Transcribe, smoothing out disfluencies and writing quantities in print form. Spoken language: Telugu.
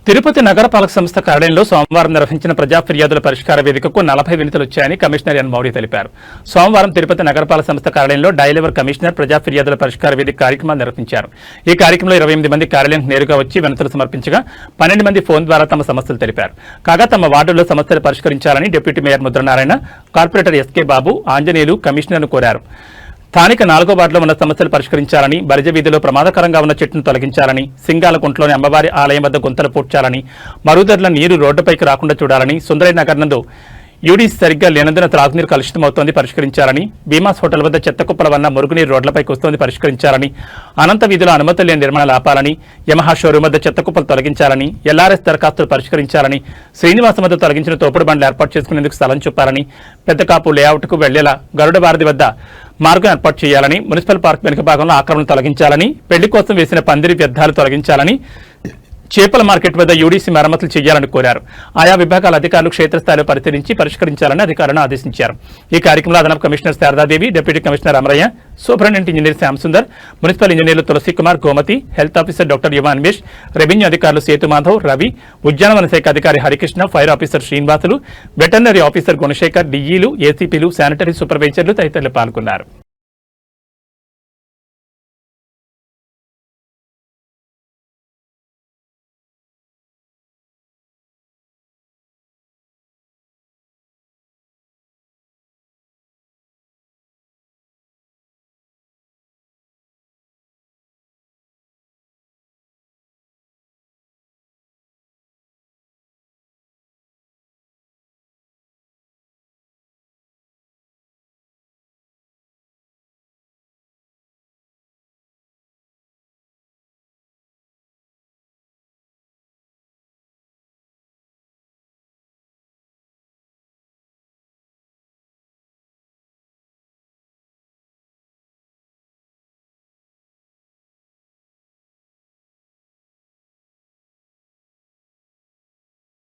తిరుపతి నగరపాలక సంస్థ కార్యాలయంలో సోమవారం నిర్వహించిన ప్రజా ఫిర్యాదుల పరిష్కార వేదికకు 40 వినతులు వచ్చాయని కమిషనర్ ఎన్ మౌడి తెలిపారు. సోమవారం తిరుపతి నగరపాలక సంస్థ కార్యాలయంలో డైలెవర్ కమిషనర్ ప్రజా ఫిర్యాదుల పరిష్కార వేదిక కార్యక్రమాన్ని నిర్వహించారు. ఈ కార్యక్రమంలో 28 మంది కార్యాలయానికి నేరుగా వచ్చి వినతులు సమర్పించగా 12 మంది ఫోన్ ద్వారా తమ సమస్యలు తెలిపారు. కాగా తమ వార్డుల్లో సమస్యలు పరిష్కరించాలని deputy mayor Mudranarayana, corporator S K Babu, Anjaneyulu కమిషనర్ను కోరారు. స్థానిక 4వ వార్డులో ఉన్న సమస్యలు పరిష్కరించాలని, బరిజ వీధిలో ప్రమాదకరంగా ఉన్న చెట్టును తొలగించాలని, సింగాలకుంటలోని అమ్మవారి ఆలయం వద్ద గుంతలు పూడ్చాలని, మరుగుదొడ్ల నీరు రోడ్డుపైకి రాకుండా చూడాలని, సుందరయ్య నగర్ నందు యూడీసీ సరిగ్గా లేనందున త్రాగునీరు కలుషితమవుతోంది పరిష్కరించాలని, భీమాస్ హోటల్ వద్ద చెత్త కుప్పల వల్ల మురుగునీరు రోడ్లపైకి వస్తోంది పరిష్కరించాలని, అనంత వీధిలో అనుమతులు లేని నిర్మాణాలు ఆపాలని, యమహా షోరూం వద్ద చెత్త కుప్పలు తొలగించాలని, ఎల్ఆర్ఎస్ దరఖాస్తులు పరిష్కరించాలని, శ్రీనివాసం వద్ద తొలగించిన తోపుడు బండ్లు ఏర్పాటు చేసుకునేందుకు స్థలం చూపాలని, పెద్దకాపు లేఅవుట్కు వెళ్లేలా గరుడ భారతి వద్ద మార్గం ఏర్పాటు చేయాలని, మున్సిపల్ పార్క్ వెనుక భాగంలో ఆక్రమణ తొలగించాలని, పెళ్లి కోసం వేసిన పందిరి వ్యర్థాలు తొలగించాలని, చేపల మార్కెట్ వద్ద యూడీసీ మరమ్మతులు చేయాలని కోరారు. ఆయా విభాగాల అధికారులు క్షేత్రస్థాయిలో పరిశీలించి పరిష్కరించాలని అధికారులను ఆదేశించారు. ఈ కార్యక్రమంలో అదనపు commissioner Saradadevi, deputy commissioner Amarayya, superintendent engineer Shyam Sundar, municipal ఇంజనీర్లు Tulasi Kumar, Gomathi, health officer doctor Yuva Anvesh, revenue అధికారులు సేతు మాధవ్, రవి, ఉద్యానవన శాఖ అధికారి Harikrishna, fire officer Srinivasulu, veterinary officer Gunasekhar, డిఈలు, ఏసీపీలు, శానిటరీ సూపర్వైజర్లు తదితరులు పాల్గొన్నారు.